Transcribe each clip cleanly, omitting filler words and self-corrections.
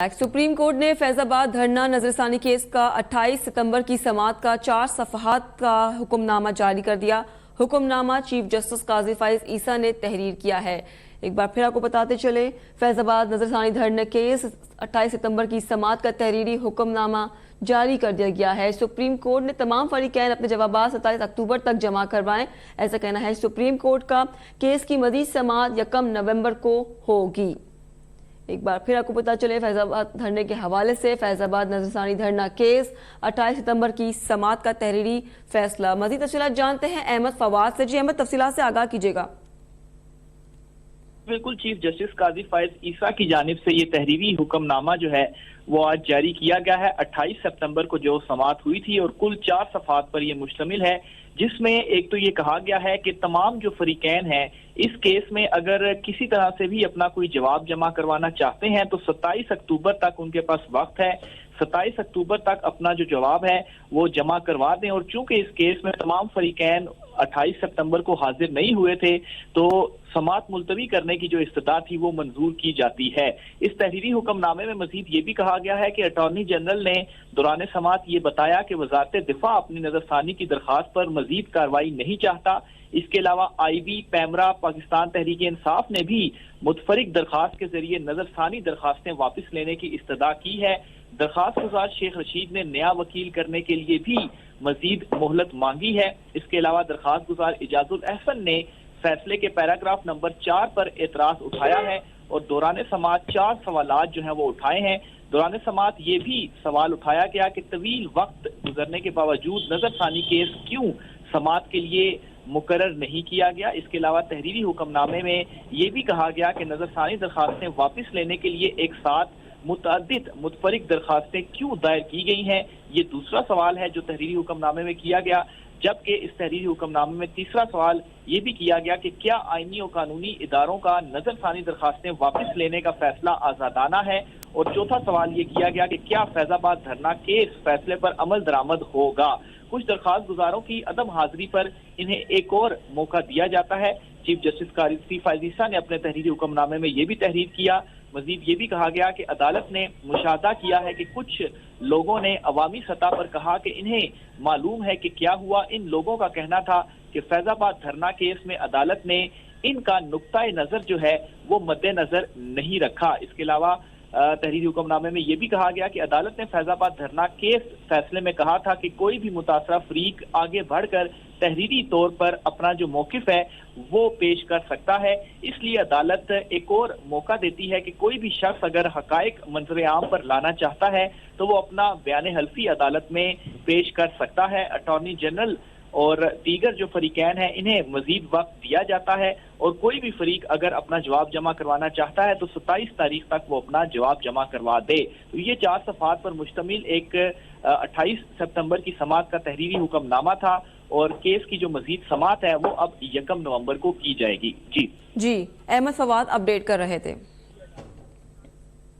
Supreme court ने फैजाबाद धरना नजरसानी case का 28 सितंबर की समाअत का 4 सफ़हात का हुक्मनामा जारी कर दिया। हुक्मनामा चीफ जस्टिस काजी फाइज ईसा ने तहरीर किया है। एक बार फिर आपको बताते चले, फैजाबाद नजरसानी धरना केस 28 सितंबर की समाअत का तहरीरी हुक्मनामा जारी कर दिया गया है। सुप्रीम कोर्ट ने तमाम फरीकैन अपने जवाबात 27 अक्टूबर तक जमा करवाएं, ऐसा कहना है सुप्रीम कोर्ट का। केस की मज़ीद समाअत 1 नवंबर को होगी। एक बार फिर आपको पता चले, फैजाबाद धरने के हवाले से फैजाबाद नजरसानी धरना केस 28 सितंबर की समाअत का तहरीरी फैसला। मजीद तफसीलात जानते हैं अहमद फवाद से। जी अहमद, तफसीलात से आगाह कीजिएगा। बिल्कुल, चीफ जस्टिस काजी फाइज ईसा की जानिब से ये तहरीरी हुक्मनामा जो है वो आज जारी किया गया है। 28 सितंबर को जो समाअत हुई थी और कुल 4 सफ़हात पर यह मुश्तमिल है, जिसमें एक तो ये कहा गया है कि तमाम जो फरीकैन हैं इस केस में अगर किसी तरह से भी अपना कोई जवाब जमा करवाना चाहते हैं तो 27 अक्टूबर तक उनके पास वक्त है। 27 अक्टूबर तक अपना जो जवाब है वो जमा करवा दें। और चूंकि इस केस में तमाम फरीकैन 28 सितंबर को हाजिर नहीं हुए थे तो समाअत मुलतवी करने की जो इस्तदा थी वो मंजूर की जाती है। इस तहरीरी हुक्मनामे में मजीद ये भी कहा गया है कि अटॉर्नी जनरल ने दौरान समाअत ये बताया कि वजारत दिफा अपनी नजरसानी की दरखास्त पर मजीद कार्रवाई नहीं चाहता। इसके अलावा IB, पैमरा, पाकिस्तान तहरीक इंसाफ ने भी मुतफरिक दरखास्त के जरिए नजरसानी दरखास्तें वापस लेने की इस्तदा की है। दरखास्त गुजार शेख रशीद ने नया वकील करने के लिए भी मजीद मोहलत मांगी है। इसके अलावा दरखास्त गुजार इजाजुल अहसन ने फैसले के पैराग्राफ नंबर 4 पर एतराज उठाया है और दौरान समाअत 4 सवालात जो हैं वो उठाए हैं। दौरान समाअत ये भी सवाल उठाया गया कि तवील वक्त गुजरने के बावजूद नजरसानी केस क्यों समाअत के लिए मुकर्रर नहीं किया गया। इसके अलावा तहरीरी हुक्मनामे में ये भी कहा गया कि नजरसानी दरखास्तें वापस लेने के लिए एक साथ मुतअद्दिद मुतफरिक दरखास्तें क्यों दायर की गई हैं, ये दूसरा सवाल है जो तहरीरी हुक्मनामे में किया गया। जबकि इस तहरीरी हुक्मनामे में तीसरा सवाल ये भी किया गया कि क्या आईनी और कानूनी इदारों का नजरसानी दरखास्तें वापस लेने का फैसला आजादाना है। और चौथा सवाल ये किया गया कि क्या फैजाबाद धरना केस फैसले पर अमल दरामद होगा। कुछ दरखास्त गुजारों की अदम हाजिरी पर इन्हें एक और मौका दिया जाता है। चीफ जस्टिस काजी फाइज ईसा ने अपने तहरीरी हुक्मनामे में ये भी तहरीर किया। मजीद ये भी कहा गया कि अदालत ने मुशाहदा किया है कि कुछ लोगों ने अवामी सतह पर कहा कि इन्हें मालूम है कि क्या हुआ। इन लोगों का कहना था कि फैजाबाद धरना केस में अदालत ने इनका नुक्ताए नजर जो है वो मद्देनजर नहीं रखा। इसके अलावा तहरीरी हुक्मनामे में यह भी कहा गया कि अदालत ने फैजाबाद धरना केस फैसले में कहा था कि कोई भी मुतासरा फरीक आगे बढ़कर तहरीरी तौर पर अपना जो मौकिफ है वो पेश कर सकता है। इसलिए अदालत एक और मौका देती है कि कोई भी शख्स अगर हकायक मंजर आम पर लाना चाहता है तो वो अपना बयान हल्फी अदालत में पेश कर सकता है। अटॉर्नी जनरल और दीगर जो फरीकैन हैं इन्हें मजीद वक्त दिया जाता है और कोई भी फरीक अगर अपना जवाब जमा करवाना चाहता है तो 27 तारीख तक वो अपना जवाब जमा करवा दे। तो ये 4 सफ़हात पर मुश्तमिल एक 28 सितंबर की समाअत का तहरीरी हुक्मनामा था और केस की जो मजीद समाअत है वो अब 1 नवंबर को की जाएगी। जी अहमद फवाद अपडेट कर रहे थे।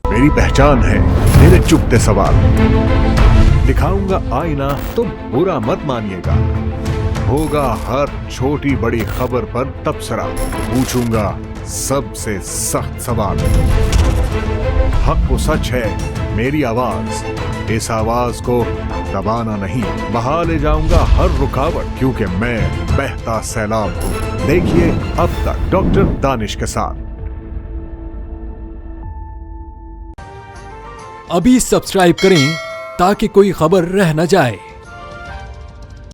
मेरी पहचान है मेरे चुपते सवाल, दिखाऊंगा आईना तो बुरा मत मानिएगा। होगा हर छोटी बड़ी खबर पर तबसरा, पूछूंगा सबसे सख्त सवाल। हक वो सच है मेरी आवाज, इस आवाज को दबाना नहीं, बहा ले जाऊंगा हर रुकावट क्योंकि मैं बहता सैलाब हूं। देखिए अब तक डॉक्टर दानिश के साथ। अभी सब्सक्राइब करें ताकि कोई खबर रह न जाए।